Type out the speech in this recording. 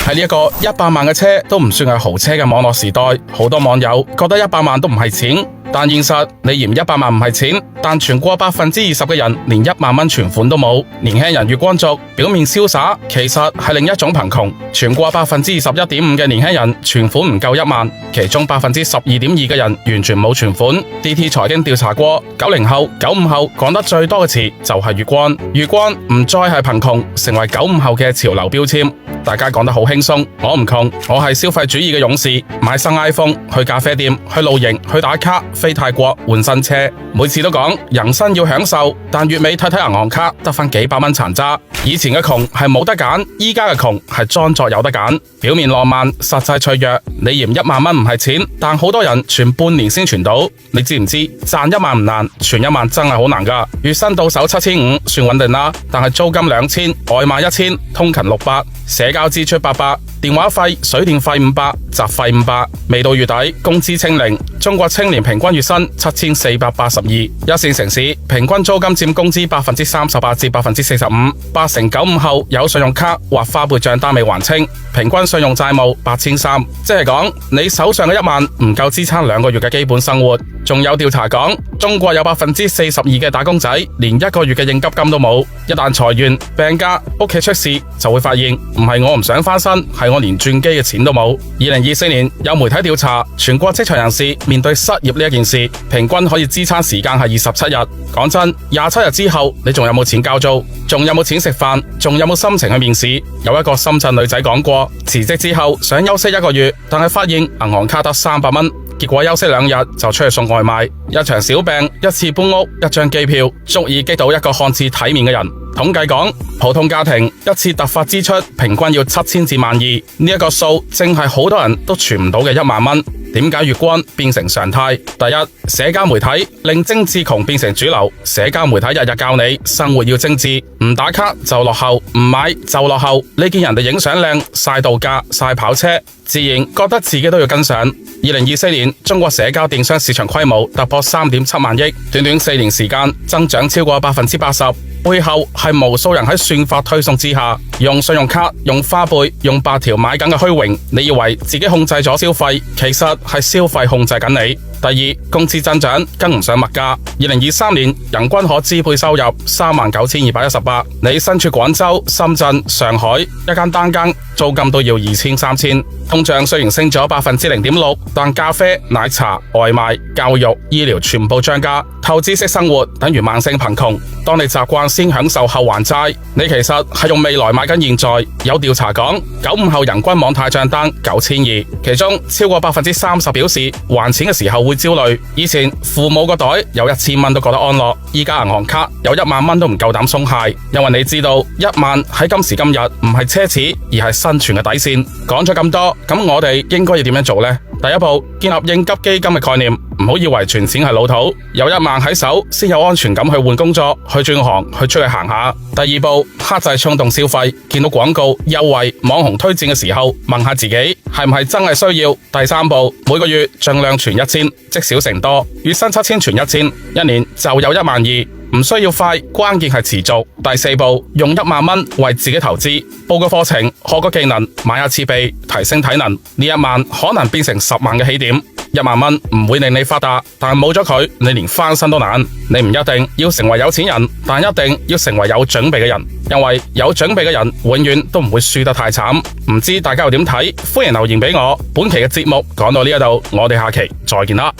喺呢一個100萬嘅車都唔算係豪車嘅網絡時代，好多網友覺得100萬都唔係錢。但現實，你嫌100萬唔係錢，但全國20%嘅人連1萬蚊存款都冇。年輕人月光族表面瀟灑，其實係另一種貧窮。全國21.5%嘅年輕人存款唔夠1萬，其中12.2%嘅人完全冇存款。DT 財經調查過，90後、95後講得最多嘅詞就係月光。月光唔再係貧窮，成為95後嘅潮流標籤。大家講得好輕鬆，我唔窮，我係消費主義嘅勇士，買新 iPhone，去咖啡店，去露營，去打卡，飛泰國換新車，每次都講人生要享受，但月尾睇睇銀行卡得返幾百蚊殘渣。以前嘅窮係冇得揀，依家嘅窮係裝作有得揀。表面浪漫，實際脆弱。你嫌1萬蚊唔係錢，但好多人存半年先存到。你知唔知賺1萬唔難，存1萬真係好難㗎。月薪到手7500算穩定啦，但係租金2000，外賣1000，通勤600，社交支出800，電話費、水電費500，雜費500，未到月底工資清零。中國青年平均月薪7482，一線城市平均租金佔工資38%至45%，8成95後有信用卡或花唄賬單未還清，平均信用債務8300，即係講你手上嘅1萬唔夠支撐2個月嘅基本生活。仲有調查講，中國有42%嘅打工仔連1個月嘅應急金都冇，一旦裁員、病假、屋企出事，就會發現唔係我唔想翻身，係我連轉機嘅錢都冇。2024年有媒體調查，全國職場人士面對失業呢一件事，平均可以支撐時間係27日。講真，27日之後你仲有冇錢交租？仲有冇錢食飯？仲有冇心情去面試？有一個深圳女仔講過，辭職之後想休息1個月，但係發現銀行卡得300蚊。結果休息2日就出去送外賣，一場小病、一次搬屋、一張機票，足以擊倒一個看似體面嘅人。統計講，普通家庭一次突發支出平均要7000至12000，呢一個數正係好多人都存唔到嘅1萬蚊。點解月光變成常態？第一，社交媒體令精緻窮變成主流。社交媒體日日教你生活要精緻，唔打卡就落後，唔買就落後。你見人哋影相靚、曬度假、曬跑車，自然覺得自己都要跟上。2024年，中國社交電商市場規模突破3.7萬億，短短4年時間增長超過80%。背後係無數人喺算法推送之下，用信用卡、用花唄、用8條買緊嘅虛榮。你以為自己控制咗消費，其實係消費控制緊你。第二，工資增長跟唔上物價。2023年人均可支配收入39218，你身處廣州、深圳、上海，一間單間租金都要2000、3000。通脹雖然升咗0.6%，但咖啡、奶茶、外賣、教育、醫療全部漲價。透支式生活等於慢性貧窮。當你習慣先享受後還債，你其實係用未來買緊現在。有調查講，95後人均網貸賬單9200，其中超過30%表示還錢嘅時候會焦慮。以前父母個袋有1000蚊都覺得安樂，依家銀行卡有1萬蚊都唔夠膽鬆懈，因為你知道1萬喺今時今日唔係奢侈，而係生存嘅底線。講咗咁多，咁我哋應該要點樣做呢？第一步，建立應急基金嘅概念，唔好以為存錢係老土，有1萬喺手先有安全感去換工作、去轉行、去出去行下。第二步，克制衝動消費，見到廣告、優惠、網紅推薦嘅時候，問下自己係唔係真係需要。第三步，每個月盡量存1000，積少成多，月薪7000存1000，一年就有12000。唔需要快，關鍵係持續。第四步，用1萬蚊為自己投資，報個課程，學個技能，買下設備，提升體能。呢1萬可能變成10萬嘅起點。1萬蚊唔會令你發達，但係冇咗佢，你連翻身都難。你唔一定要成為有錢人，但一定要成為有準備嘅人，因為有準備嘅人永遠都唔會輸得太慘。唔知大家又點睇？歡迎留言俾我。本期嘅節目講到呢一度，我哋下期再見啦。